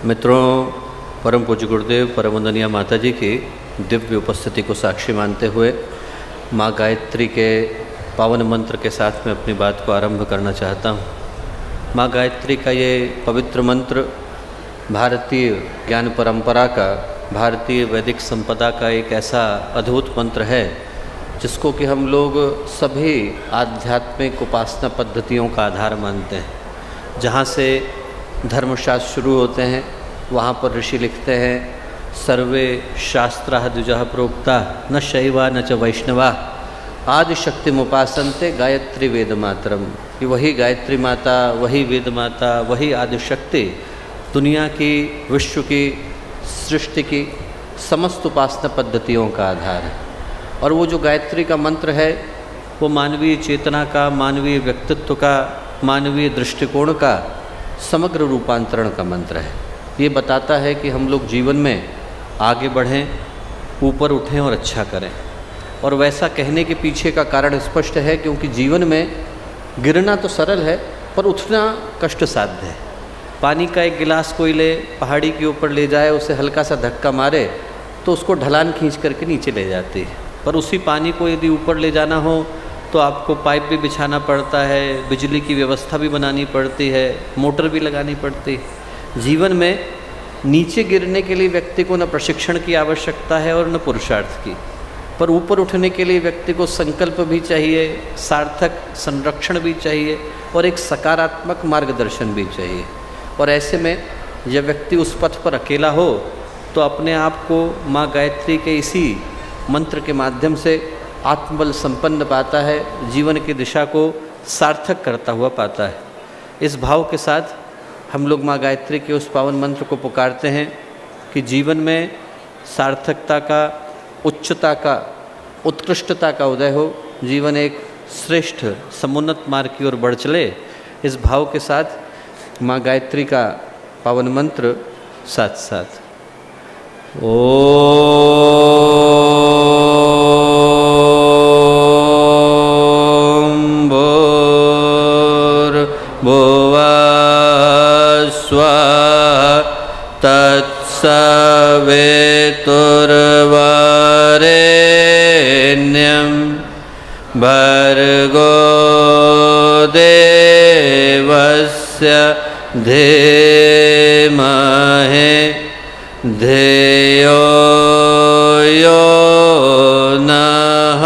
मित्रों, परम पूज्य गुरुदेव परम वंदनीय माता जी की दिव्य उपस्थिति को साक्षी मानते हुए माँ गायत्री के पावन मंत्र के साथ मैं अपनी बात को आरंभ करना चाहता हूँ। माँ गायत्री का ये पवित्र मंत्र भारतीय ज्ञान परंपरा का, भारतीय वैदिक संपदा का एक ऐसा अद्भुत मंत्र है जिसको कि हम लोग सभी आध्यात्मिक उपासना पद्धतियों का आधार मानते हैं। जहाँ से धर्मशास्त्र शुरू होते हैं वहाँ पर ऋषि लिखते हैं, सर्वे शास्त्राः द्विजः प्रोक्ता न शैवा न च वैष्णवा आदिशक्ति मुपासन्ते गायत्री वेद मातरम। कि वही गायत्री माता, वही वेद माता, वही आदिशक्ति दुनिया की, विश्व की, सृष्टि की समस्त उपासना पद्धतियों का आधार है। और वो जो गायत्री का मंत्र है वो मानवीय चेतना का, मानवीय व्यक्तित्व का, मानवीय दृष्टिकोण का समग्र रूपांतरण का मंत्र है। ये बताता है कि हम लोग जीवन में आगे बढ़ें, ऊपर उठें और अच्छा करें। और वैसा कहने के पीछे का कारण स्पष्ट है, क्योंकि जीवन में गिरना तो सरल है पर उठना कष्ट साध्य है। पानी का एक गिलास कोई ले, पहाड़ी के ऊपर ले जाए, उसे हल्का सा धक्का मारे तो उसको ढलान खींच करके नीचे ले जाती है। पर उसी पानी को यदि ऊपर ले जाना हो तो आपको पाइप भी बिछाना पड़ता है, बिजली की व्यवस्था भी बनानी पड़ती है, मोटर भी लगानी पड़ती है। जीवन में नीचे गिरने के लिए व्यक्ति को न प्रशिक्षण की आवश्यकता है और न पुरुषार्थ की, पर ऊपर उठने के लिए व्यक्ति को संकल्प भी चाहिए, सार्थक संरक्षण भी चाहिए और एक सकारात्मक मार्गदर्शन भी चाहिए। और ऐसे में जब व्यक्ति उस पथ पर अकेला हो तो अपने आप को माँ गायत्री के इसी मंत्र के माध्यम से आत्मबल संपन्न पाता है, जीवन की दिशा को सार्थक करता हुआ पाता है। इस भाव के साथ हम लोग माँ गायत्री के उस पावन मंत्र को पुकारते हैं कि जीवन में सार्थकता का, उच्चता का, उत्कृष्टता का उदय हो, जीवन एक श्रेष्ठ समुन्नत मार्ग की ओर बढ़ चले। इस भाव के साथ माँ गायत्री का पावन मंत्र साथ साथ तत्सवितुर्वरेण्यं भर्गो देवस्य धीमहि धियो यो नः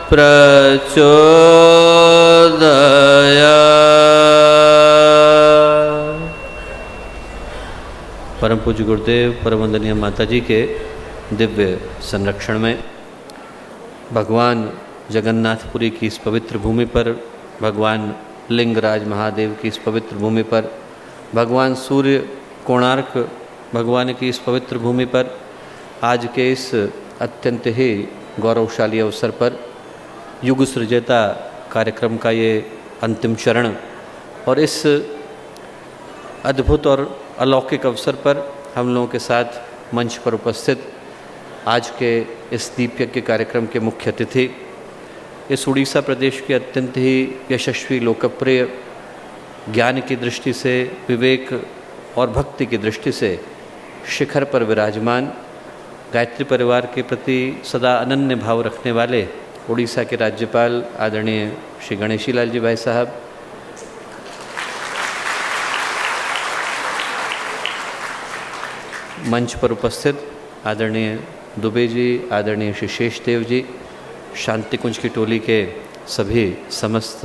प्रचोदयात्। परम पूज्य गुरुदेव परम वंदनीय माता जी के दिव्य संरक्षण में भगवान जगन्नाथपुरी की इस पवित्र भूमि पर, भगवान लिंगराज महादेव की इस पवित्र भूमि पर, भगवान सूर्य कोणार्क भगवान की इस पवित्र भूमि पर आज के इस अत्यंत ही गौरवशाली अवसर पर युग सृजता कार्यक्रम का ये अंतिम चरण और इस अद्भुत और अलौकिक अवसर पर हम लोगों के साथ मंच पर उपस्थित आज के इस दीप यज्ञ कार्यक्रम के मुख्य अतिथि, इस उड़ीसा प्रदेश के अत्यंत ही यशस्वी, लोकप्रिय, ज्ञान की दृष्टि से, विवेक और भक्ति की दृष्टि से शिखर पर विराजमान, गायत्री परिवार के प्रति सदा अनन्य भाव रखने वाले उड़ीसा के राज्यपाल आदरणीय श्री गणेशी लाल जी भाई साहब, मंच पर उपस्थित आदरणीय दुबे जी, आदरणीय श्री शेषदेव जी, शांति कुंज की टोली के सभी समस्त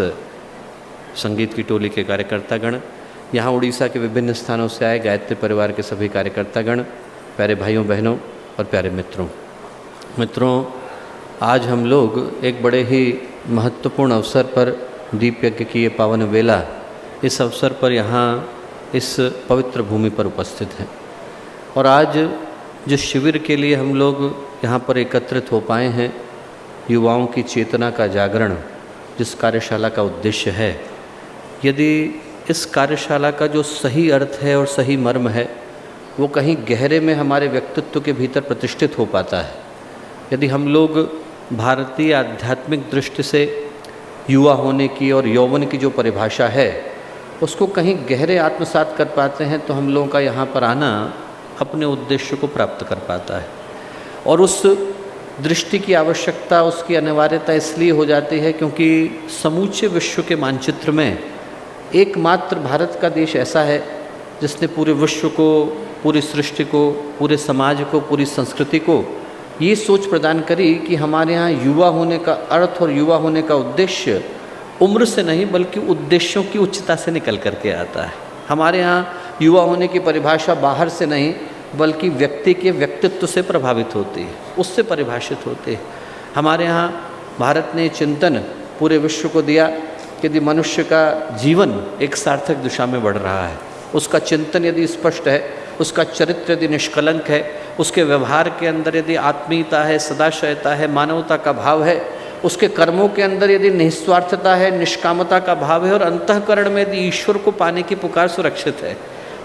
संगीत की टोली के कार्यकर्तागण, यहाँ उड़ीसा के विभिन्न स्थानों से आए गायत्री परिवार के सभी कार्यकर्तागण, प्यारे भाइयों बहनों और प्यारे मित्रों, आज हम लोग एक बड़े ही महत्वपूर्ण अवसर पर दीप यज्ञ की ये पावन वेला, इस अवसर पर यहाँ इस पवित्र भूमि पर उपस्थित हैं। और आज जिस शिविर के लिए हम लोग यहाँ पर एकत्रित हो पाए हैं, युवाओं की चेतना का जागरण, जिस कार्यशाला का उद्देश्य है, यदि इस कार्यशाला का जो सही अर्थ है और सही मर्म है वो कहीं गहरे में हमारे व्यक्तित्व के भीतर प्रतिष्ठित हो पाता है, यदि हम लोग भारतीय आध्यात्मिक दृष्टि से युवा होने की और यौवन की जो परिभाषा है उसको कहीं गहरे आत्मसात कर पाते हैं तो हम लोगों का यहाँ पर आना अपने उद्देश्य को प्राप्त कर पाता है। और उस दृष्टि की आवश्यकता, उसकी अनिवार्यता इसलिए हो जाती है क्योंकि समूचे विश्व के मानचित्र में एकमात्र भारत का देश ऐसा है जिसने पूरे विश्व को, पूरी सृष्टि को, पूरे समाज को, पूरी संस्कृति को ये सोच प्रदान करी कि हमारे यहाँ युवा होने का अर्थ और युवा होने का उद्देश्य उम्र से नहीं बल्कि उद्देश्यों की उच्चता से निकल करके आता है। हमारे यहाँ युवा होने की परिभाषा बाहर से नहीं बल्कि व्यक्ति के व्यक्तित्व से प्रभावित होती है, उससे परिभाषित होती है। हमारे यहाँ भारत ने चिंतन पूरे विश्व को दिया कि यदि मनुष्य का जीवन एक सार्थक दिशा में बढ़ रहा है, उसका चिंतन यदि स्पष्ट है, उसका चरित्र यदि निष्कलंक है, उसके व्यवहार के अंदर यदि आत्मीयता है, सदाशयता है, मानवता का भाव है, उसके कर्मों के अंदर यदि निस्वार्थता है, निष्कामता का भाव है और अंतःकरण में यदि ईश्वर को पाने की पुकार सुरक्षित है,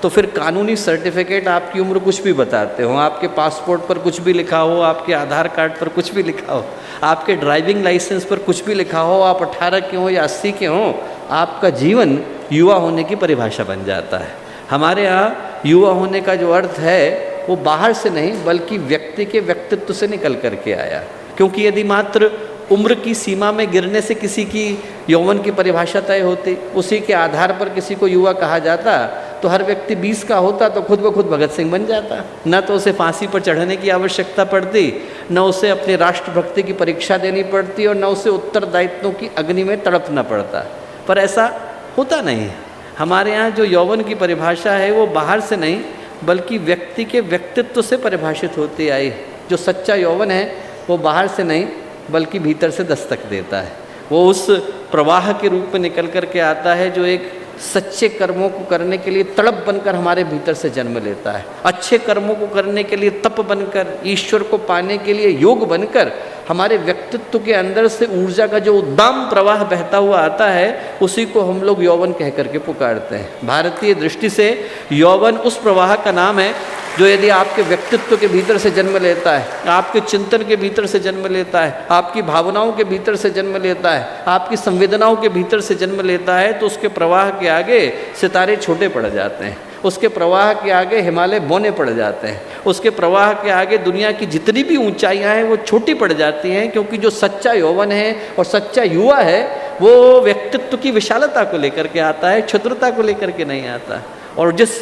तो फिर कानूनी सर्टिफिकेट आपकी उम्र कुछ भी बताते हो, आपके पासपोर्ट पर कुछ भी लिखा हो, आपके आधार कार्ड पर कुछ भी लिखा हो, आपके ड्राइविंग लाइसेंस पर कुछ भी लिखा हो, आप 18 के हों या 80 के हों, आपका जीवन युवा होने की परिभाषा बन जाता है। हमारे यहाँ युवा होने का जो अर्थ है वो बाहर से नहीं बल्कि व्यक्ति के व्यक्तित्व से निकल करके आया। क्योंकि यदि मात्र उम्र की सीमा में गिरने से किसी की यौवन की परिभाषा तय होती, उसी के आधार पर किसी को युवा कहा जाता, तो हर व्यक्ति 20 का होता तो खुद ब खुद भगत सिंह बन जाता। न तो उसे फांसी पर चढ़ने की आवश्यकता पड़ती, न उसे अपनी राष्ट्रभक्ति की परीक्षा देनी पड़ती और न उसे उत्तरदायित्वों की अग्नि में तड़पना पड़ता। पर ऐसा होता नहीं है। हमारे यहाँ जो यौवन की परिभाषा है वो बाहर से नहीं बल्कि व्यक्ति के व्यक्तित्व से परिभाषित होती आई। जो सच्चा यौवन है वो बाहर से नहीं बल्कि भीतर से दस्तक देता है। वो उस प्रवाह के रूप में निकल कर के आता है जो एक सच्चे कर्मों को करने के लिए तड़प बनकर हमारे भीतर से जन्म लेता है, अच्छे कर्मों को करने के लिए तप बनकर, ईश्वर को पाने के लिए योग बनकर हमारे व्यक्तित्व के अंदर से ऊर्जा का जो उद्दाम प्रवाह बहता हुआ आता है, उसी को हम लोग यौवन कह करके पुकारते हैं। भारतीय दृष्टि से यौवन उस प्रवाह का नाम है जो यदि आपके व्यक्तित्व के भीतर से जन्म लेता है, आपके चिंतन के भीतर से जन्म लेता है, आपकी भावनाओं के भीतर से जन्म लेता है, आपकी संवेदनाओं के भीतर से जन्म लेता है, तो उसके प्रवाह के आगे सितारे छोटे पड़ जाते हैं, उसके प्रवाह के आगे हिमालय बौने पड़ जाते हैं, उसके प्रवाह के आगे दुनिया की जितनी भी ऊंचाइयां हैं वो छोटी पड़ जाती हैं। क्योंकि जो सच्चा यौवन है और सच्चा युवा है वो व्यक्तित्व की विशालता को लेकर के आता है, क्षुद्रता को लेकर के नहीं आता। और जिस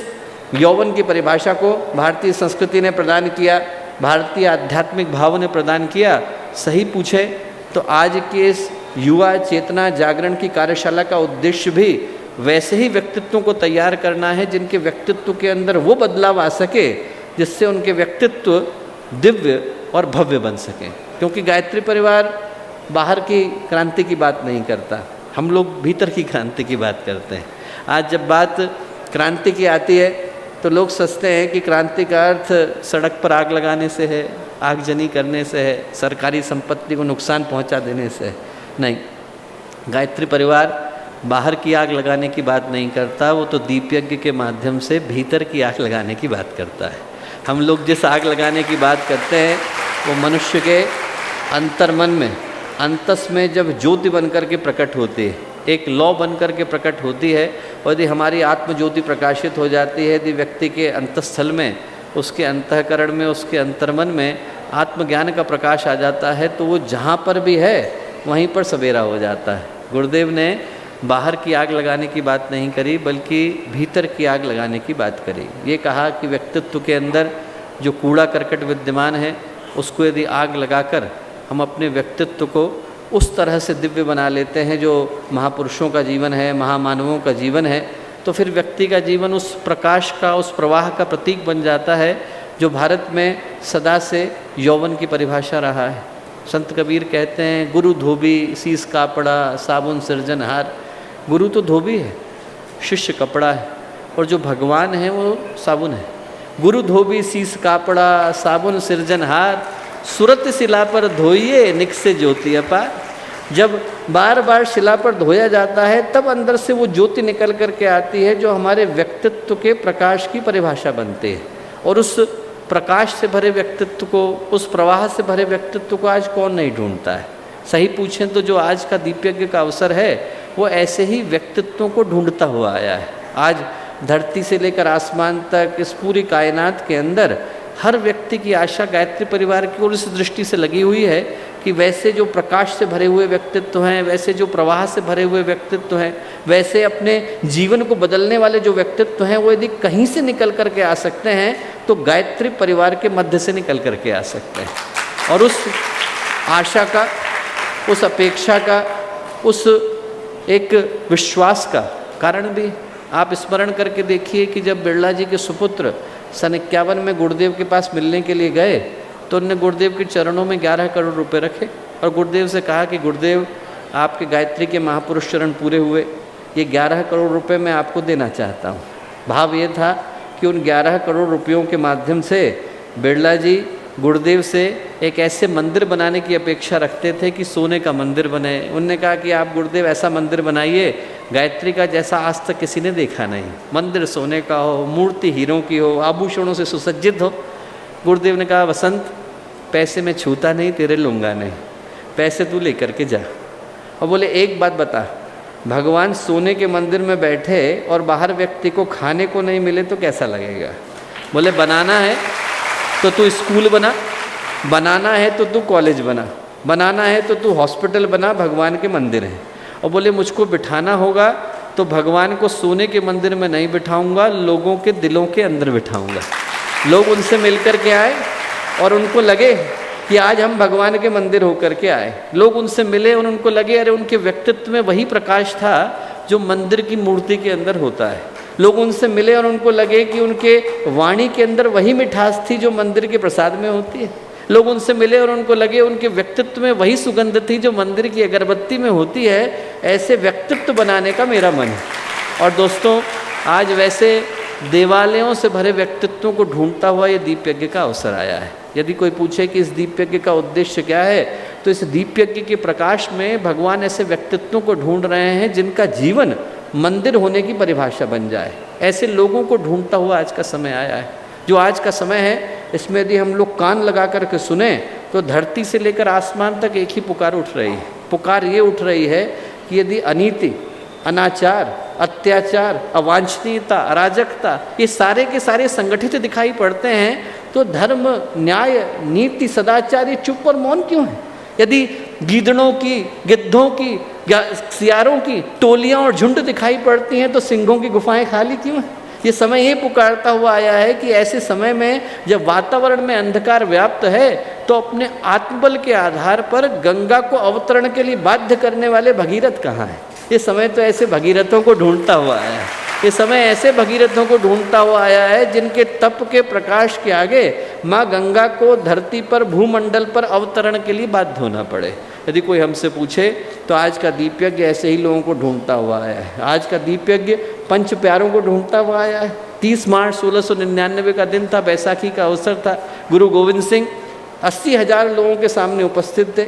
यौवन की परिभाषा को भारतीय संस्कृति ने प्रदान किया, भारतीय आध्यात्मिक भाव ने प्रदान किया, सही पूछे तो आज के इस युवा चेतना जागरण की कार्यशाला का उद्देश्य भी वैसे ही व्यक्तित्वों को तैयार करना है जिनके व्यक्तित्व के अंदर वो बदलाव आ सके जिससे उनके व्यक्तित्व दिव्य और भव्य बन सके। क्योंकि गायत्री परिवार बाहर की क्रांति की बात नहीं करता, हम लोग भीतर की क्रांति की बात करते हैं। आज जब बात क्रांति की आती है तो लोग सोचते हैं कि क्रांति का अर्थ सड़क पर आग लगाने से है, आगजनी करने से है, सरकारी संपत्ति को नुकसान पहुंचा देने से है। नहीं, गायत्री परिवार बाहर की आग लगाने की बात नहीं करता, वो तो दीप यज्ञ के माध्यम से भीतर की आग लगाने की बात करता है। हम लोग जिस आग लगाने की बात करते हैं वो मनुष्य के अंतर्मन में, अंतस में जब ज्योति बनकर के प्रकट होती है, एक लौ बनकर के प्रकट होती है, और यदि हमारी आत्मज्योति प्रकाशित हो जाती है, यदि व्यक्ति के अंतस्थल में, उसके अंतःकरण में, उसके अंतर्मन में आत्मज्ञान का प्रकाश आ जाता है, तो वो जहाँ पर भी है वहीं पर सवेरा हो जाता है। गुरुदेव ने बाहर की आग लगाने की बात नहीं करी बल्कि भीतर की आग लगाने की बात करी। ये कहा कि व्यक्तित्व के अंदर जो कूड़ा करकट विद्यमान है उसको यदि आग लगाकर हम अपने व्यक्तित्व को उस तरह से दिव्य बना लेते हैं जो महापुरुषों का जीवन है, महामानवों का जीवन है, तो फिर व्यक्ति का जीवन उस प्रकाश का, उस प्रवाह का प्रतीक बन जाता है जो भारत में सदा से यौवन की परिभाषा रहा है। संत कबीर कहते हैं, गुरु धोबी शीस कापड़ा साबुन सृजनहार। गुरु तो धोबी है, शिष्य कपड़ा है, और जो भगवान है वो साबुन है। गुरु धोबी शीस कापड़ा साबुन सृजनहार, सुरत शिला पर धोइए निकसे ज्योति अपार। जब बार बार शिला पर धोया जाता है तब अंदर से वो ज्योति निकल करके आती है जो हमारे व्यक्तित्व के प्रकाश की परिभाषा बनती है। और उस प्रकाश से भरे व्यक्तित्व को, उस प्रवाह से भरे व्यक्तित्व को आज कौन नहीं ढूंढता है। सही पूछें तो जो आज का दीपयज्ञ का अवसर है वो ऐसे ही व्यक्तित्वों को ढूंढता हुआ आया है। आज धरती से लेकर आसमान तक इस पूरी कायनात के अंदर हर व्यक्ति की आशा गायत्री परिवार की ओर इस दृष्टि से लगी हुई है कि वैसे जो प्रकाश से भरे हुए व्यक्तित्व हैं, वैसे जो प्रवाह से भरे हुए व्यक्तित्व हैं, वैसे अपने जीवन को बदलने वाले जो व्यक्तित्व हैं, वो यदि कहीं से निकल करके आ सकते हैं तो गायत्री परिवार के मध्य से निकल करके आ सकते हैं। और उस आशा का, उस अपेक्षा का, उस एक विश्वास का कारण भी आप स्मरण करके देखिए कि जब बिरला जी के सुपुत्र सन 51 में गुरुदेव के पास मिलने के लिए गए तो उन्होंने गुरुदेव के चरणों में 11 करोड़ रुपए रखे और गुरुदेव से कहा कि गुरुदेव, आपके गायत्री के महापुरुष चरण पूरे हुए, ये 11 करोड़ रुपए मैं आपको देना चाहता हूँ। भाव ये था कि उन 11 करोड़ रुपयों के माध्यम से बिरला जी गुरुदेव से एक ऐसे मंदिर बनाने की अपेक्षा रखते थे कि सोने का मंदिर बने। उनने कहा कि आप गुरुदेव ऐसा मंदिर बनाइए गायत्री का जैसा आज तक किसी ने देखा नहीं, मंदिर सोने का हो, मूर्ति हीरों की हो, आभूषणों से सुसज्जित हो। गुरुदेव ने कहा, वसंत, पैसे में छूता नहीं, तेरे लूँगा नहीं, पैसे तू लेकर के जा। और बोले एक बात बता, भगवान सोने के मंदिर में बैठे और बाहर व्यक्ति को खाने को नहीं मिले तो कैसा लगेगा? बोले बनाना है तो तू स्कूल बना, बनाना है तो तू कॉलेज बना, बनाना है तो तू हॉस्पिटल बना, भगवान के मंदिर हैं। और बोले मुझको बिठाना होगा तो भगवान को सोने के मंदिर में नहीं बिठाऊंगा, लोगों के दिलों के अंदर बिठाऊंगा। लोग उनसे मिल कर के आए और उनको लगे कि आज हम भगवान के मंदिर होकर के आए। लोग उनसे मिले और उनको लगे अरे उनके व्यक्तित्व में वही प्रकाश था जो मंदिर की मूर्ति के अंदर होता है। लोग उनसे मिले और उनको लगे कि उनके वाणी के अंदर वही मिठास थी जो मंदिर के प्रसाद में होती है। लोग उनसे मिले और उनको लगे उनके व्यक्तित्व में वही सुगंध थी जो मंदिर की अगरबत्ती में होती है। ऐसे व्यक्तित्व बनाने का मेरा मन है। और दोस्तों, आज वैसे देवालयों से भरे व्यक्तित्वों को ढूंढता हुआ ये दीप यज्ञ का अवसर आया है। यदि कोई पूछे कि इस दीप यज्ञ का उद्देश्य क्या है, तो इस दीप यज्ञ के प्रकाश में भगवान ऐसे व्यक्तित्वों को ढूंढ रहे हैं जिनका जीवन मंदिर होने की परिभाषा बन जाए। ऐसे लोगों को ढूंढता हुआ आज का समय आया है। जो आज का समय है, इसमें यदि हम लोग कान लगा करके सुने तो धरती से लेकर आसमान तक एक ही पुकार उठ रही है। पुकार ये उठ रही है कि यदि अनीति, अनाचार, अत्याचार, अवांछनीयता, अराजकता, ये सारे के सारे संगठित दिखाई पड़ते हैं तो धर्म, न्याय, नीति, सदाचार ये चुप और मौन क्यों है? यदि गीदड़ों की, गिद्धों की, सियारों की टोलियां और झुंड दिखाई पड़ती हैं तो सिंहों की गुफाएं खाली क्यों हैं? ये समय ये पुकारता हुआ आया है कि ऐसे समय में जब वातावरण में अंधकार व्याप्त है तो अपने आत्मबल के आधार पर गंगा को अवतरण के लिए बाध्य करने वाले भगीरथ कहाँ हैं? ये समय तो ऐसे भगीरथों को ढूंढता हुआ आया है। ये समय ऐसे भगीरथों को ढूंढता हुआ आया है जिनके तप के प्रकाश के आगे माँ गंगा को धरती पर, भूमंडल पर अवतरण के लिए बाध्य होना पड़े। यदि कोई हमसे पूछे तो आज का दीप यज्ञ ऐसे ही लोगों को ढूंढता हुआ आया है। आज का दीप यज्ञ पंच प्यारों को ढूंढता हुआ आया है। 30 मार्च 1699 का दिन था, बैसाखी का अवसर था। गुरु गोविंद सिंह 80,000 लोगों के सामने उपस्थित थे।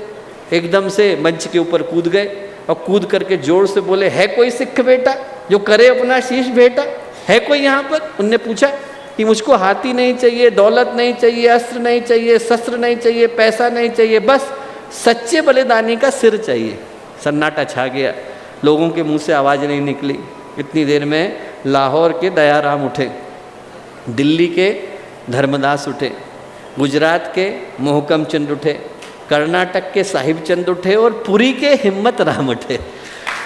एकदम से मंच के ऊपर कूद गए और कूद करके जोर से बोले, है कोई सिख बेटा जो करे अपना शीश बेटा? है कोई यहाँ पर? उनने पूछा कि मुझको हाथी नहीं चाहिए, दौलत नहीं चाहिए, अस्त्र नहीं चाहिए, शस्त्र नहीं चाहिए, पैसा नहीं चाहिए, बस सच्चे बलिदानी का सिर चाहिए। सन्नाटा छा गया, लोगों के मुंह से आवाज़ नहीं निकली। इतनी देर में लाहौर के दयाराम उठे, दिल्ली के धर्मदास उठे, गुजरात के मोहकम चंद उठे, कर्नाटक के साहिब चंद उठे और पुरी के हिम्मत राम उठे।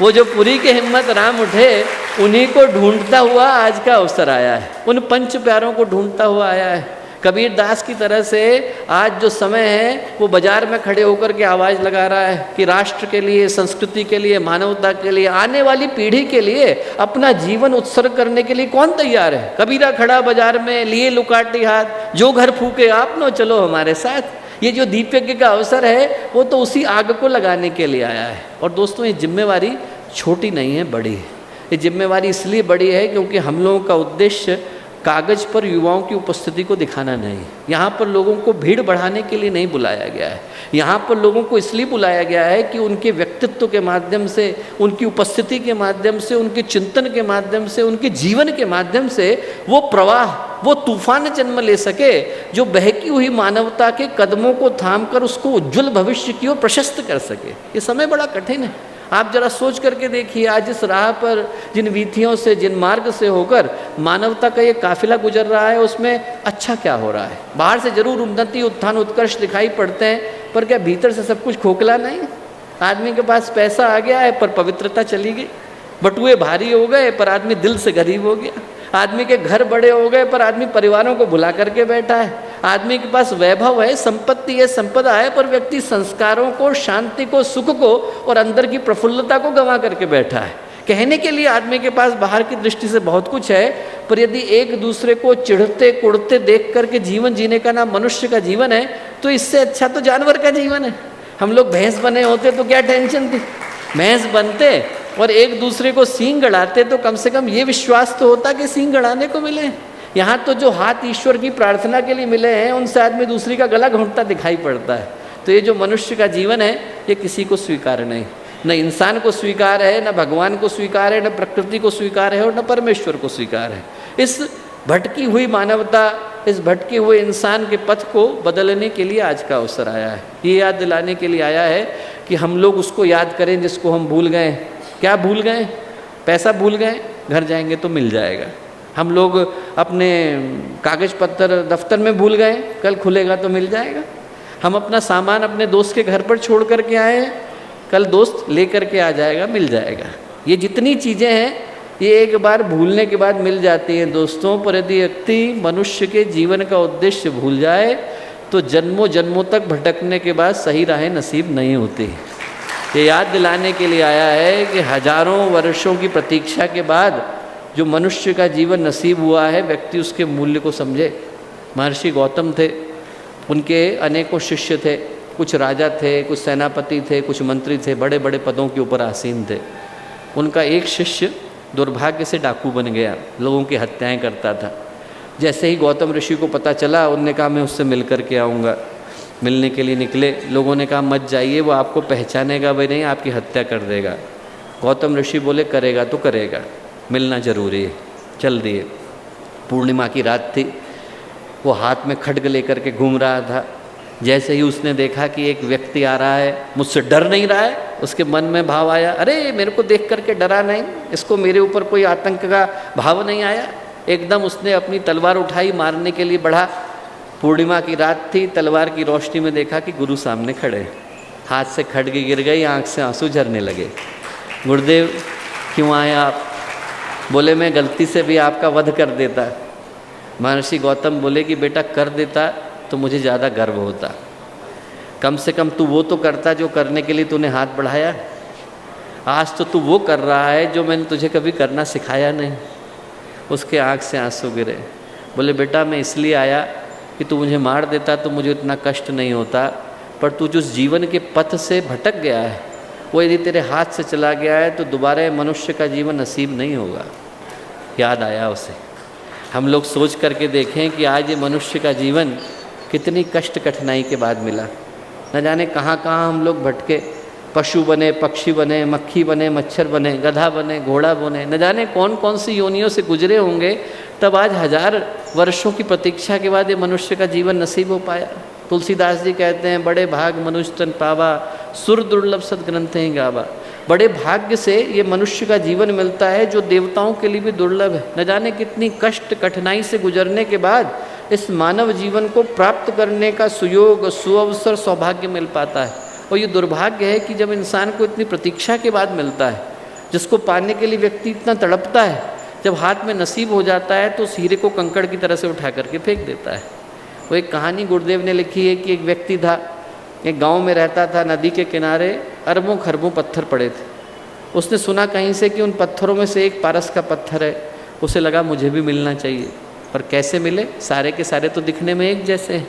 वो जो पुरी के हिम्मत राम उठे, उन्हीं को ढूंढता हुआ आज का अवसर आया है। उन पंच प्यारों को ढूंढता हुआ आया है। कबीर दास की तरह से आज जो समय है वो बाजार में खड़े होकर के आवाज़ लगा रहा है कि राष्ट्र के लिए, संस्कृति के लिए, मानवता के लिए, आने वाली पीढ़ी के लिए अपना जीवन उत्सर्ग करने के लिए कौन तैयार है? कबीरा खड़ा बाजार में लिए लुकाटी हाथ, जो घर फूके आप नो चलो हमारे साथ। ये जो दीप यज्ञ का अवसर है वो तो उसी आग को लगाने के लिए आया है। और दोस्तों, ये जिम्मेवारी छोटी नहीं है, बड़ी है। ये जिम्मेवारी इसलिए बड़ी है क्योंकि हम लोगों का उद्देश्य कागज़ पर युवाओं की उपस्थिति को दिखाना नहीं। यहाँ पर लोगों को भीड़ बढ़ाने के लिए नहीं बुलाया गया है। यहाँ पर लोगों को इसलिए बुलाया गया है कि उनके व्यक्तित्व के माध्यम से, उनकी उपस्थिति के माध्यम से, उनके चिंतन के माध्यम से, उनके जीवन के माध्यम से वो प्रवाह, वो तूफान जन्म ले सके जो बहकी हुई मानवता के कदमों को थाम कर उसको उज्ज्वल भविष्य की ओर प्रशस्त कर सके। ये समय बड़ा कठिन है। आप जरा सोच करके देखिए, आज इस राह पर जिन वीथियों से, जिन मार्ग से होकर मानवता का ये काफिला गुजर रहा है, उसमें अच्छा क्या हो रहा है? बाहर से जरूर उन्नति, उत्थान, उत्कर्ष दिखाई पड़ते हैं, पर क्या भीतर से सब कुछ खोखला नहीं? आदमी के पास पैसा आ गया है पर पवित्रता चली गई, बटुए भारी हो गए पर आदमी दिल से गरीब हो गया, आदमी के घर बड़े हो गए पर आदमी परिवारों को भुला करके बैठा है, आदमी के पास वैभव है, संपत्ति है, संपदा है, पर व्यक्ति संस्कारों को, शांति को, सुख को और अंदर की प्रफुल्लता को गंवा करके बैठा है। कहने के लिए आदमी के पास बाहर की दृष्टि से बहुत कुछ है, पर यदि एक दूसरे को चिढ़ते कुढ़ते देख करके जीवन जीने का नाम मनुष्य का जीवन है, तो इससे अच्छा तो जानवर का जीवन है। हम लोग भैंस बने होते तो क्या टेंशन थी? भैंस बनते और एक दूसरे को सींग गड़ाते तो कम से कम ये विश्वास तो होता कि सींग गड़ाने को मिले। यहाँ तो जो हाथ ईश्वर की प्रार्थना के लिए मिले हैं, उनसे आदमी दूसरी का गला घोंटता दिखाई पड़ता है। तो ये जो मनुष्य का जीवन है, ये किसी को स्वीकार नहीं, न इंसान को स्वीकार है, न भगवान को स्वीकार है, न प्रकृति को स्वीकार है और न परमेश्वर को स्वीकार है। इस भटकी हुई मानवता, इस भटके हुए इंसान के पथ को बदलने के लिए आज का अवसर आया है। ये याद दिलाने के लिए आया है कि हम लोग उसको याद करें जिसको हम भूल गए। क्या भूल गए? पैसा भूल गए, घर जाएंगे तो मिल जाएगा। हम लोग अपने कागज़ पत्तर दफ्तर में भूल गए, कल खुलेगा तो मिल जाएगा। हम अपना सामान अपने दोस्त के घर पर छोड़ करके आए हैं, कल दोस्त ले करके आ जाएगा, मिल जाएगा। ये जितनी चीज़ें हैं, ये एक बार भूलने के बाद मिल जाती हैं दोस्तों। पर यदि व्यक्ति मनुष्य के जीवन का उद्देश्य भूल जाए तो जन्मों जन्मों तक भटकने के बाद सही राहें नसीब नहीं होती। ये याद दिलाने के लिए आया है कि हजारों वर्षों की प्रतीक्षा के बाद जो मनुष्य का जीवन नसीब हुआ है, व्यक्ति उसके मूल्य को समझे। महर्षि गौतम थे, उनके अनेकों शिष्य थे, कुछ राजा थे, कुछ सेनापति थे, कुछ मंत्री थे, बड़े बड़े पदों के ऊपर आसीन थे। उनका एक शिष्य दुर्भाग्य से डाकू बन गया, लोगों की हत्याएं करता था। जैसे ही गौतम ऋषि को पता चला, उनने कहा मैं उससे मिल कर के आऊँगा। मिलने के लिए निकले, लोगों ने कहा मत जाइए, वो आपको पहचानेगा भी नहीं, आपकी हत्या कर देगा। गौतम ऋषि बोले करेगा तो करेगा, मिलना जरूरी है। चल दिए। पूर्णिमा की रात थी, वो हाथ में खड्ग लेकर के घूम रहा था। जैसे ही उसने देखा कि एक व्यक्ति आ रहा है, मुझसे डर नहीं रहा है, उसके मन में भाव आया, अरे मेरे को देख करके डरा नहीं, इसको मेरे ऊपर कोई आतंक का भाव नहीं आया। एकदम उसने अपनी तलवार उठाई, मारने के लिए बढ़ा। पूर्णिमा की रात थी, तलवार की रोशनी में देखा कि गुरु सामने खड़े, हाथ से खड्ग गिर गई, आंख से आंसू झरने लगे। गुरुदेव क्यों आए आप? बोले मैं गलती से भी आपका वध कर देता। महर्षि गौतम बोले कि बेटा कर देता तो मुझे ज़्यादा गर्व होता, कम से कम तू वो तो करता जो करने के लिए तूने हाथ बढ़ाया। आज तो तू वो कर रहा है जो मैंने तुझे कभी करना सिखाया नहीं। उसके आँख से आंसू गिरे। बोले बेटा मैं इसलिए आया कि तू मुझे मार देता तो मुझे इतना कष्ट नहीं होता, पर तू जो जीवन के पथ से भटक गया है, वो यदि तेरे हाथ से चला गया है तो दोबारा मनुष्य का जीवन नसीब नहीं होगा। याद आया उसे। हम लोग सोच करके देखें कि आज ये मनुष्य का जीवन कितनी कष्ट कठिनाई के बाद मिला। न जाने कहाँ कहाँ हम लोग भटके, पशु बने, पक्षी बने, मक्खी बने, मच्छर बने, गधा बने, घोड़ा बने, न जाने कौन कौन सी योनियों से गुजरे होंगे, तब आज 1000 वर्षों की प्रतीक्षा के बाद ये मनुष्य का जीवन नसीब हो पाया। तुलसीदास जी कहते हैं, बड़े भाग मनुष्य तन पावा, सुर दुर्लभ सद्ग्रंथ ही गावा। बड़े भाग्य से ये मनुष्य का जीवन मिलता है जो देवताओं के लिए भी दुर्लभ है। न जाने कितनी कष्ट कठिनाई से गुजरने के बाद इस मानव जीवन को प्राप्त करने का सुयोग, सुअवसर, सौभाग्य मिल पाता है। और ये दुर्भाग्य है कि जब इंसान को इतनी प्रतीक्षा के बाद मिलता है, जिसको पाने के लिए व्यक्ति इतना तड़पता है, जब हाथ में नसीब हो जाता है तो उस हीरे को कंकड़ की तरह से उठा करके फेंक देता है। वो एक कहानी गुरुदेव ने लिखी है कि एक व्यक्ति था, एक गांव में रहता था, नदी के किनारे अरबों खरबों पत्थर पड़े थे। उसने सुना कहीं से कि उन पत्थरों में से एक पारस का पत्थर है। उसे लगा मुझे भी मिलना चाहिए, पर कैसे मिले? सारे के सारे तो दिखने में एक जैसे हैं।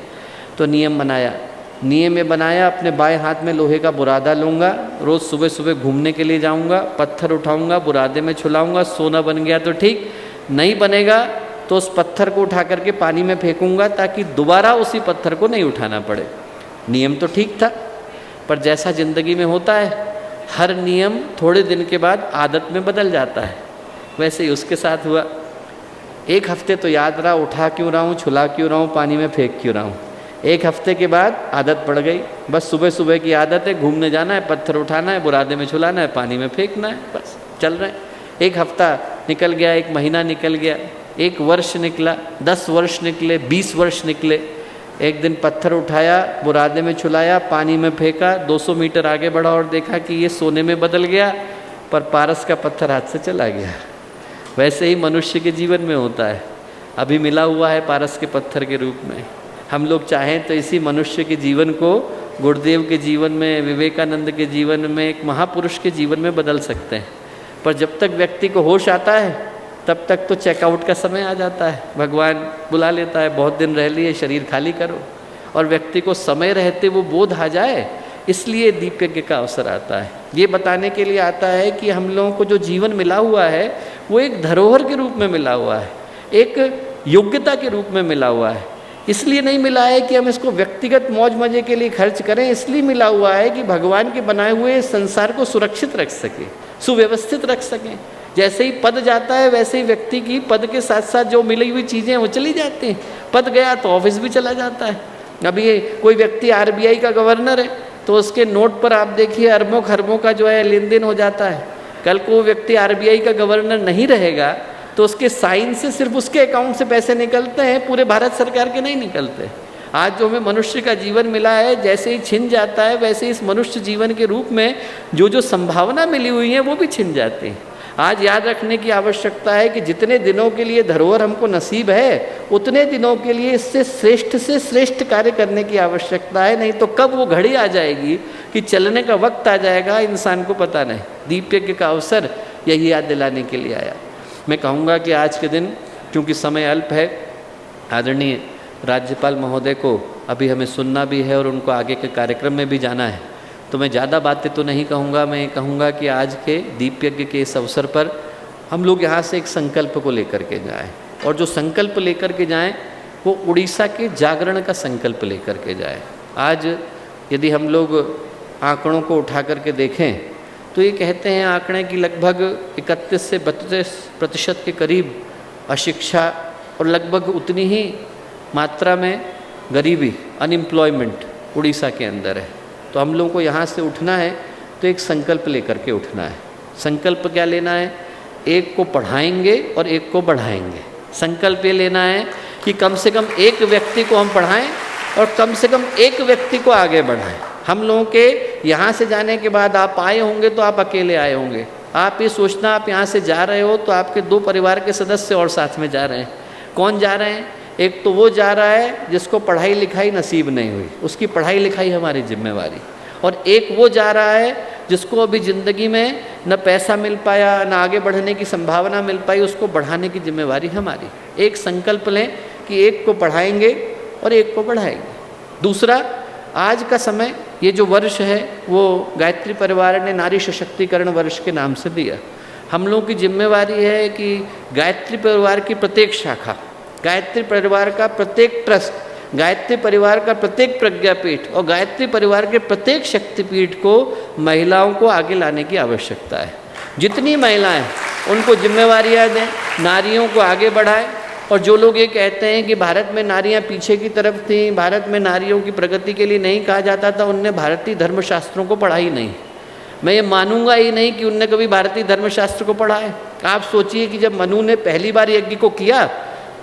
तो नियम बनाया, अपने बाएं हाथ में लोहे का बुरादा लूँगा, रोज़ सुबह सुबह घूमने के लिए जाऊँगा, पत्थर उठाऊँगा, बुरादे में छुलाऊँगा, सोना बन गया तो ठीक, नहीं बनेगा तो उस पत्थर को उठा करके पानी में फेंकूँगा ताकि दोबारा उसी पत्थर को नहीं उठाना पड़े। नियम तो ठीक था, पर जैसा ज़िंदगी में होता है, हर नियम थोड़े दिन के बाद आदत में बदल जाता है। वैसे ही उसके साथ हुआ। एक हफ्ते तो याद रहा, उठा क्यों रहा हूँ, छुला क्यों रहा हूँ, पानी में फेंक क्यों रहा हूँ। एक हफ्ते के बाद आदत पड़ गई, बस सुबह सुबह की आदत है, घूमने जाना है, पत्थर उठाना है, बुरादे में छुलाना है, पानी में फेंकना है, बस चल रहे हैं। एक हफ्ता निकल गया, एक महीना निकल गया, एक वर्ष निकला, 10 वर्ष निकले, 20 वर्ष निकले। एक दिन पत्थर उठाया, बुरादे में छुलाया, पानी में फेंका, 200 मीटर आगे बढ़ा और देखा कि ये सोने में बदल गया, पर पारस का पत्थर हाथ से चला गया। वैसे ही मनुष्य के जीवन में होता है, अभी मिला हुआ है पारस के पत्थर के रूप में। हम लोग चाहें तो इसी मनुष्य के जीवन को गुरुदेव के जीवन में, विवेकानंद के जीवन में, एक महापुरुष के जीवन में बदल सकते हैं। पर जब तक व्यक्ति को होश आता है तब तक तो चेकआउट का समय आ जाता है, भगवान बुला लेता है, बहुत दिन रह लिए, शरीर खाली करो। और व्यक्ति को समय रहते वो बोध आ जाए, इसलिए दीप यज्ञ का अवसर आता है। ये बताने के लिए आता है कि हम लोगों को जो जीवन मिला हुआ है वो एक धरोहर के रूप में मिला हुआ है, एक योग्यता के रूप में मिला हुआ है। इसलिए नहीं मिला है कि हम इसको व्यक्तिगत मौज मजे के लिए खर्च करें, इसलिए मिला हुआ है कि भगवान के बनाए हुए संसार को सुरक्षित रख सके, सुव्यवस्थित रख सकें। जैसे ही पद जाता है वैसे ही व्यक्ति की पद के साथ साथ जो मिली हुई चीज़ें वो चली जाती हैं। पद गया तो ऑफिस भी चला जाता है। अभी कोई व्यक्ति RBI का गवर्नर है तो उसके नोट पर आप देखिए अरबों खरबों का जो है लेन देन हो जाता है। कल को वो व्यक्ति RBI का गवर्नर नहीं रहेगा तो उसके साइन से सिर्फ उसके अकाउंट से पैसे निकलते हैं, पूरे भारत सरकार के नहीं निकलते। आज जो हमें मनुष्य का जीवन मिला है, जैसे ही छिन जाता है वैसे इस मनुष्य जीवन के रूप में जो जो संभावना मिली हुई है वो भी छिन जाती है। आज याद रखने की आवश्यकता है कि जितने दिनों के लिए धरोहर हमको नसीब है उतने दिनों के लिए इससे से श्रेष्ठ कार्य करने की आवश्यकता है, नहीं तो कब वो घड़ी आ जाएगी कि चलने का वक्त आ जाएगा, इंसान को पता नहीं। दीप यज्ञ का अवसर यही याद दिलाने के लिए आया। मैं कहूँगा कि आज के दिन क्योंकि समय अल्प है, आदरणीय राज्यपाल महोदय को अभी हमें सुनना भी है और उनको आगे के कार्यक्रम में भी जाना है, तो मैं ज़्यादा बातें तो नहीं कहूँगा। मैं कहूँगा कि आज के दीप यज्ञ के इस अवसर पर हम लोग यहाँ से एक संकल्प को लेकर के जाएं, और जो संकल्प लेकर के जाएं वो उड़ीसा के जागरण का संकल्प लेकर के जाएं। आज यदि हम लोग आंकड़ों को उठा करके देखें तो ये कहते हैं आंकड़े की लगभग 31 से 32% के करीब अशिक्षा और लगभग उतनी ही मात्रा में गरीबी, अनएम्प्लॉयमेंट उड़ीसा के अंदर है। तो हम लोगों को यहाँ से उठना है तो एक संकल्प लेकर के उठना है। संकल्प क्या लेना है? एक को पढ़ाएंगे और एक को बढ़ाएंगे। संकल्प ये लेना है कि कम से कम एक व्यक्ति को हम पढ़ाएं और कम से कम एक व्यक्ति को आगे बढ़ाएं। हम लोगों के यहाँ से जाने के बाद आप आए होंगे तो आप अकेले आए होंगे। आप ये सोचना आप यहाँ से जा रहे हो तो आपके 2 परिवार के सदस्य और साथ में जा रहे हैं। कौन जा रहे हैं? एक तो वो जा रहा है जिसको पढ़ाई लिखाई नसीब नहीं हुई, उसकी पढ़ाई लिखाई हमारी जिम्मेवारी, और एक वो जा रहा है जिसको अभी ज़िंदगी में न पैसा मिल पाया, न आगे बढ़ने की संभावना मिल पाई, उसको बढ़ाने की जिम्मेवारी हमारी। एक संकल्प लें कि एक को पढ़ाएंगे और एक को बढ़ाएंगे। दूसरा, आज का समय, ये जो वर्ष है वो गायत्री परिवार ने नारी सशक्तिकरण वर्ष के नाम से दिया। हम लोगों की जिम्मेवारी है कि गायत्री परिवार की प्रत्येक शाखा, गायत्री परिवार का प्रत्येक ट्रस्ट, गायत्री परिवार का प्रत्येक प्रज्ञापीठ और गायत्री परिवार के प्रत्येक शक्तिपीठ को महिलाओं को आगे लाने की आवश्यकता है। जितनी महिलाएं उनको जिम्मेवारियां दें, नारियों को आगे बढ़ाएं। और जो लोग ये कहते हैं कि भारत में नारियां पीछे की तरफ थीं, भारत में नारियों की प्रगति के लिए नहीं कहा जाता था, उनने भारतीय धर्मशास्त्रों को पढ़ा ही नहीं। मैं ये मानूंगा ही नहीं कि उनने कभी भारतीय धर्मशास्त्र को पढ़ा है। आप सोचिए कि जब मनु ने पहली बार यज्ञ को किया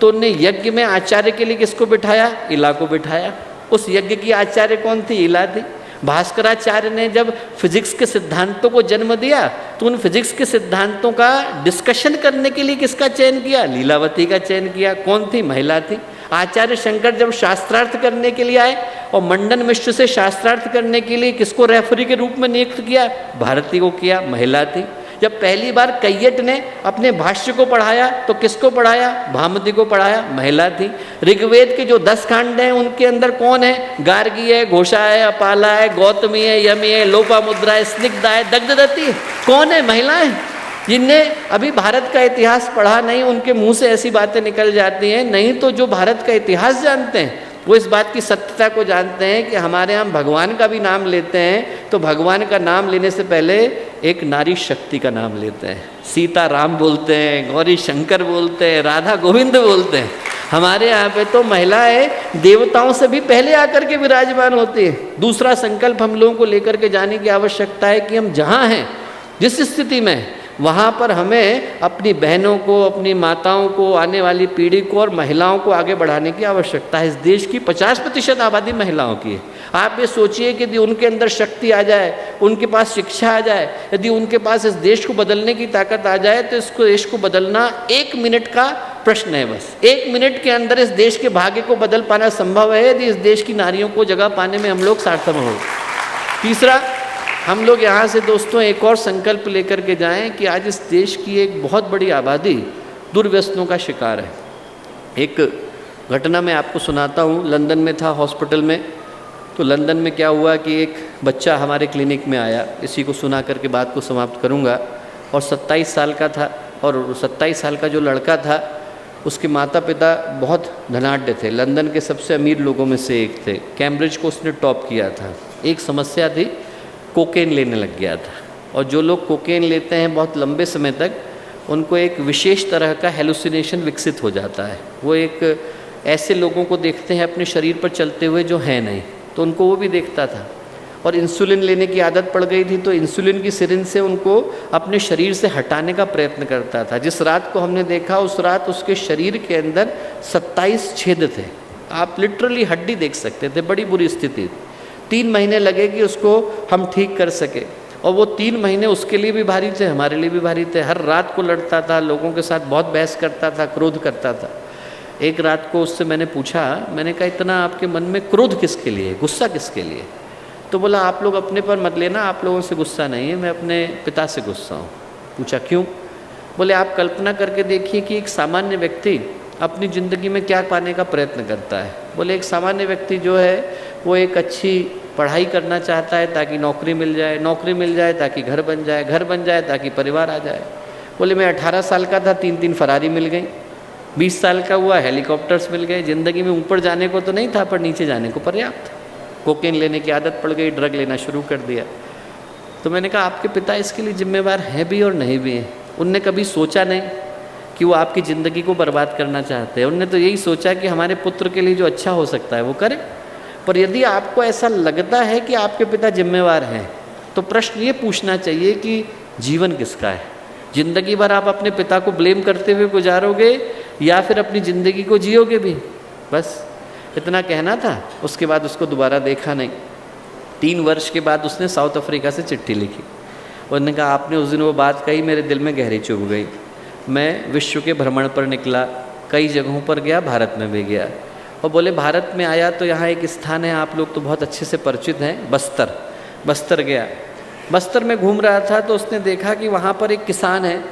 तो उनने यज्ञ में आचार्य के लिए किसको बिठाया? इला को बिठाया। उस यज्ञ की आचार्य कौन थी? इला थी। भास्कराचार्य ने जब फिजिक्स के सिद्धांतों को जन्म दिया तो उन फिजिक्स के सिद्धांतों का डिस्कशन करने के लिए किसका चयन किया? लीलावती का चयन किया। कौन थी? महिला थी। आचार्य शंकर जब शास्त्रार्थ करने के लिए आए और मंडन मिश्र से शास्त्रार्थ करने के लिए किसको रेफरी के रूप में नियुक्त किया? भारती को किया, महिला थी। जब पहली बार कैयट ने अपने भाष्य को पढ़ाया तो किसको पढ़ाया? भामती को पढ़ाया, महिला थी। ऋग्वेद के जो 10 कांड हैं उनके अंदर कौन है? गार्गी है, घोषा है, अपाला है, गौतमी है, यमी है, लोपामुद्रा है, स्निग्धा है, दग्धदत्ती है। कौन है? महिलाएं। जिनने अभी भारत का इतिहास पढ़ा नहीं, उनके मुंह से ऐसी बातें निकल जाती हैं। नहीं तो जो भारत का इतिहास जानते हैं वो इस बात की सत्यता को जानते हैं कि हमारे यहाँ भगवान का भी नाम लेते हैं तो भगवान का नाम लेने से पहले एक नारी शक्ति का नाम लेते हैं। सीता राम बोलते हैं, गौरी शंकर बोलते हैं, राधा गोविंद बोलते हैं। हमारे यहाँ पे तो महिलाएं देवताओं से भी पहले आकर के विराजमान होती है। दूसरा संकल्प हम लोगों को लेकर के जाने की आवश्यकता है कि हम जहाँ हैं, जिस स्थिति में, वहाँ पर हमें अपनी बहनों को, अपनी माताओं को, आने वाली पीढ़ी को और महिलाओं को आगे बढ़ाने की आवश्यकता है। इस देश की 50% आबादी महिलाओं की है। आप ये सोचिए कि यदि उनके अंदर शक्ति आ जाए, उनके पास शिक्षा आ जाए, यदि उनके पास इस देश को बदलने की ताकत आ जाए, तो इसको देश को बदलना 1 मिनट का प्रश्न है। बस 1 मिनट के अंदर इस देश के भाग्य को बदल पाना संभव है, यदि इस देश की नारियों को जगह पाने में हम लोग सार्थक हों। तीसरा, हम लोग यहाँ से दोस्तों एक और संकल्प लेकर के जाएं कि आज इस देश की एक बहुत बड़ी आबादी दुर्व्यसनों का शिकार है। एक घटना मैं आपको सुनाता हूँ। लंदन में था, हॉस्पिटल में। तो लंदन में क्या हुआ कि एक बच्चा हमारे क्लिनिक में आया। इसी को सुना करके बात को समाप्त करूँगा। और 27 साल का था, और 27 साल का जो लड़का था, उसके माता पिता बहुत धनाढ्य थे, लंदन के सबसे अमीर लोगों में से एक थे। कैम्ब्रिज को उसने टॉप किया था। एक समस्या थी, कोकेन लेने लग गया था। और जो लोग कोकेन लेते हैं बहुत लंबे समय तक, उनको एक विशेष तरह का हेलुसिनेशन विकसित हो जाता है। वो एक ऐसे लोगों को देखते हैं अपने शरीर पर चलते हुए जो हैं नहीं, तो उनको वो भी देखता था। और इंसुलिन लेने की आदत पड़ गई थी, तो इंसुलिन की सिरिंज से उनको अपने शरीर से हटाने का प्रयत्न करता था। जिस रात को हमने देखा, उस रात उसके शरीर के अंदर 27 छेद थे। आप लिटरली हड्डी देख सकते थे, बड़ी बुरी स्थिति। 3 महीने लगे कि उसको हम ठीक कर सके। और वो 3 महीने उसके लिए भी भारी थे, हमारे लिए भी भारी थे। हर रात को लड़ता था, लोगों के साथ बहुत बहस करता था, क्रोध करता था। एक रात को उससे मैंने पूछा, मैंने कहा इतना आपके मन में क्रोध किसके लिए, गुस्सा किसके लिए? तो बोला आप लोग अपने पर मत लेना, आप लोगों से गुस्सा नहीं है, मैं अपने पिता से गुस्सा हूँ। पूछा क्यों? बोले आप कल्पना करके देखिए कि एक सामान्य व्यक्ति अपनी ज़िंदगी में क्या पाने का प्रयत्न करता है। बोले एक सामान्य व्यक्ति जो है वो एक अच्छी पढ़ाई करना चाहता है ताकि नौकरी मिल जाए, नौकरी मिल जाए ताकि घर बन जाए, घर बन जाए ताकि परिवार आ जाए। बोले मैं 18 साल का था, 3 फरारी मिल गई। 20 साल का हुआ, हेलीकॉप्टर्स मिल गए। ज़िंदगी में ऊपर जाने को तो नहीं था, पर नीचे जाने को पर्याप्त। कोकेन लेने की आदत पड़ गई, ड्रग लेना शुरू कर दिया। तो मैंने कहा आपके पिता इसके लिए जिम्मेवार हैं भी और नहीं भी हैं। उनने कभी सोचा नहीं कि वो आपकी ज़िंदगी को बर्बाद करना चाहते हैं। उनने तो यही सोचा कि हमारे पुत्र के लिए जो अच्छा हो सकता है वो करें। पर यदि आपको ऐसा लगता है कि आपके पिता जिम्मेवार हैं, तो प्रश्न ये पूछना चाहिए कि जीवन किसका है? ज़िंदगी भर आप अपने पिता को ब्लेम करते हुए गुजारोगे या फिर अपनी ज़िंदगी को जियोगे भी? बस इतना कहना था। उसके बाद उसको दोबारा देखा नहीं। 3 वर्ष के बाद उसने साउथ अफ्रीका से चिट्ठी लिखी। उन्होंने कहा आपने उस दिन वो बात कही, मेरे दिल में गहरी चुभ गई। मैं विश्व के भ्रमण पर निकला, कई जगहों पर गया, भारत में भी गया। और बोले भारत में आया तो यहाँ एक स्थान है, आप लोग तो बहुत अच्छे से परिचित हैं, बस्तर। बस्तर गया। बस्तर में घूम रहा था तो उसने देखा कि वहाँ पर एक किसान है,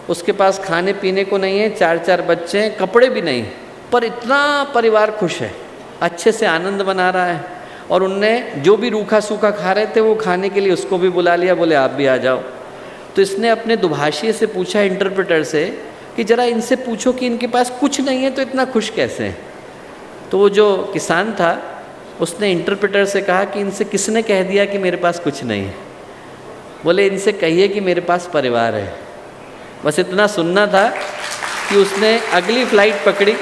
उसके पास खाने पीने को नहीं है, 4 बच्चे हैं, कपड़े भी नहीं, पर इतना परिवार खुश है, अच्छे से आनंद मना रहा है। और उनने जो भी रूखा सूखा खा रहे थे वो खाने के लिए उसको भी बुला लिया, बोले आप भी आ जाओ। तो इसने अपने दुभाषी से पूछा, इंटरप्रेटर से, कि ज़रा इनसे पूछो कि इनके पास कुछ नहीं है तो इतना खुश कैसे हैं? तो वो जो किसान था उसने इंटरप्रेटर से कहा कि इनसे किसने कह दिया कि मेरे पास कुछ नहीं है? बोले इनसे कहिए कि मेरे पास परिवार है। बस इतना सुनना था कि उसने अगली फ़्लाइट पकड़ी।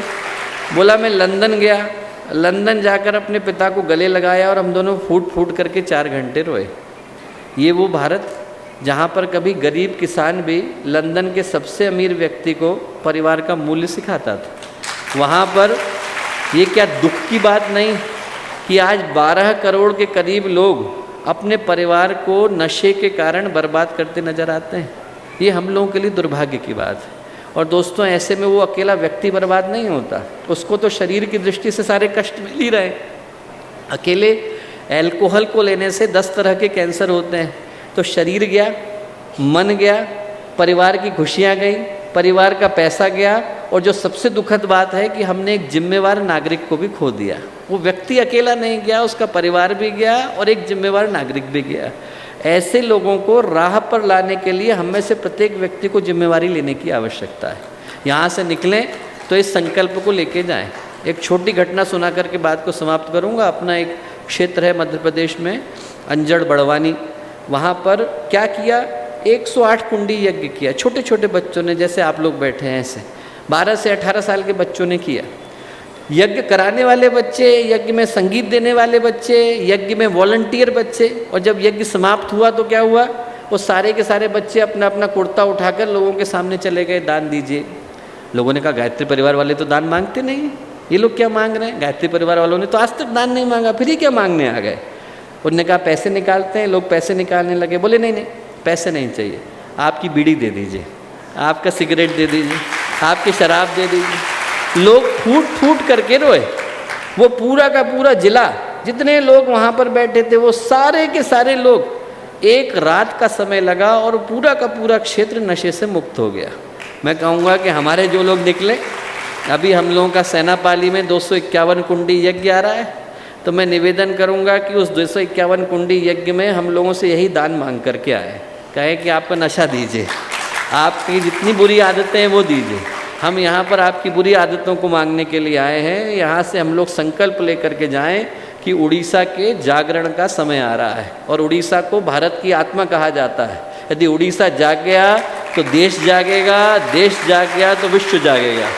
बोला मैं लंदन गया, लंदन जाकर अपने पिता को गले लगाया और हम दोनों फूट फूट करके 4 घंटे रोए। ये वो भारत जहाँ पर कभी गरीब किसान भी लंदन के सबसे अमीर व्यक्ति को परिवार का मूल्य सिखाता था। वहाँ पर ये क्या दुख की बात नहीं कि आज 12 करोड़ के करीब लोग अपने परिवार को नशे के कारण बर्बाद करते नजर आते हैं। ये हम लोगों के लिए दुर्भाग्य की बात है। और दोस्तों ऐसे में वो अकेला व्यक्ति बर्बाद नहीं होता, उसको तो शरीर की दृष्टि से सारे कष्ट मिल ही रहे। अकेले एल्कोहल को लेने से 10 तरह के कैंसर होते हैं। तो शरीर गया, मन गया, परिवार की खुशियाँ गई, परिवार का पैसा गया, और जो सबसे दुखद बात है कि हमने एक जिम्मेवार नागरिक को भी खो दिया। वो व्यक्ति अकेला नहीं गया, उसका परिवार भी गया और एक जिम्मेवार नागरिक भी गया। ऐसे लोगों को राह पर लाने के लिए हम में से प्रत्येक व्यक्ति को जिम्मेवारी लेने की आवश्यकता है। यहाँ से निकलें तो इस संकल्प को लेके जाएं। एक छोटी घटना सुना करके बात को समाप्त करूँगा। अपना एक क्षेत्र है मध्य प्रदेश में, अंजड़ बड़वानी। वहाँ पर क्या किया, 108 कुंडी यज्ञ किया। छोटे छोटे बच्चों ने, जैसे आप लोग बैठे हैं ऐसे, 12 से 18 साल के बच्चों ने किया। यज्ञ कराने वाले बच्चे, यज्ञ में संगीत देने वाले बच्चे, यज्ञ में वॉलंटियर बच्चे। और जब यज्ञ समाप्त हुआ तो क्या हुआ, वो सारे के सारे बच्चे अपना अपना कुर्ता उठाकर लोगों के सामने चले गए, दान दीजिए। लोगों ने कहा गायत्री परिवार वाले तो दान मांगते नहीं, ये लोग क्या मांग रहे हैं, गायत्री परिवार वालों ने तो आज तक दान नहीं मांगा, फिर ये क्या मांगने आ गए। उन्होंने कहा पैसे निकालते हैं। लोग पैसे निकालने लगे, बोले नहीं नहीं पैसे नहीं चाहिए, आपकी बीड़ी दे दीजिए, आपका सिगरेट दे दीजिए, आपकी शराब दे दीजिए। लोग फूट फूट करके रोए। वो पूरा का पूरा जिला, जितने लोग वहाँ पर बैठे थे, वो सारे के सारे लोग, एक रात का समय लगा और पूरा का पूरा क्षेत्र नशे से मुक्त हो गया। मैं कहूँगा कि हमारे जो लोग निकले, अभी हम लोगों का सेनापाली में 251 कुंडी यज्ञ आ रहा है, तो मैं निवेदन करूँगा कि उस 251 कुंडी यज्ञ में हम लोगों से यही दान मांग करके आए, कहे कि आपका नशा दीजिए, आपकी जितनी बुरी आदतें हैं वो दीजिए। हम यहाँ पर आपकी बुरी आदतों को मांगने के लिए आए हैं। यहाँ से हम लोग संकल्प लेकर के जाएं कि उड़ीसा के जागरण का समय आ रहा है, और उड़ीसा को भारत की आत्मा कहा जाता है। यदि उड़ीसा जाग गया तो देश जागेगा, देश जाग गया तो विश्व जागेगा।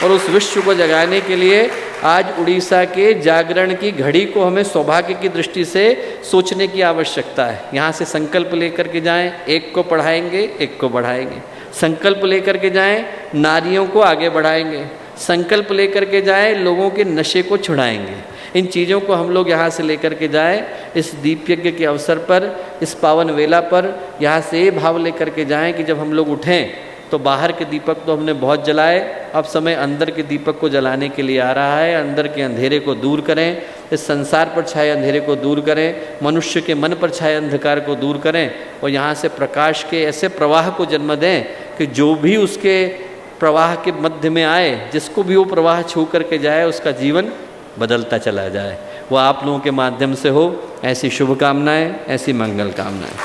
और उस विश्व को जगाने के लिए आज उड़ीसा के जागरण की घड़ी को हमें सौभाग्य की दृष्टि से सोचने की आवश्यकता है। यहाँ से संकल्प लेकर के जाएं, एक को पढ़ाएंगे, एक को बढ़ाएंगे। संकल्प लेकर के जाएं, नारियों को आगे बढ़ाएंगे। संकल्प लेकर के जाएं, लोगों के नशे को छुड़ाएंगे। इन चीज़ों को हम लोग यहाँ से लेकर के जाएं, इस दीप यज्ञ के अवसर पर, इस पावन वेला पर यहाँ से ये भाव लेकर के जाएं कि जब हम लोग उठें तो बाहर के दीपक तो हमने बहुत जलाए, अब समय अंदर के दीपक को जलाने के लिए आ रहा है। अंदर के अंधेरे को दूर करें, इस संसार पर छाए अंधेरे को दूर करें, मनुष्य के मन पर छाए अंधकार को दूर करें, और यहाँ से प्रकाश के ऐसे प्रवाह को जन्म दें कि जो भी उसके प्रवाह के मध्य में आए, जिसको भी वो प्रवाह छू करके जाए, उसका जीवन बदलता चला जाए। वो आप लोगों के माध्यम से हो। ऐसी शुभकामनाएं, ऐसी मंगल कामनाएं।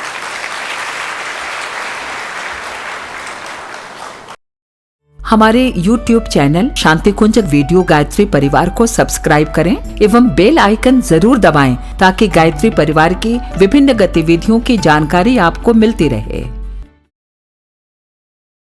हमारे YouTube चैनल शांति कुंज वीडियो गायत्री परिवार को सब्सक्राइब करें एवं बेल आइकन जरूर दबाएं ताकि गायत्री परिवार की विभिन्न गतिविधियों की जानकारी आपको मिलती रहे।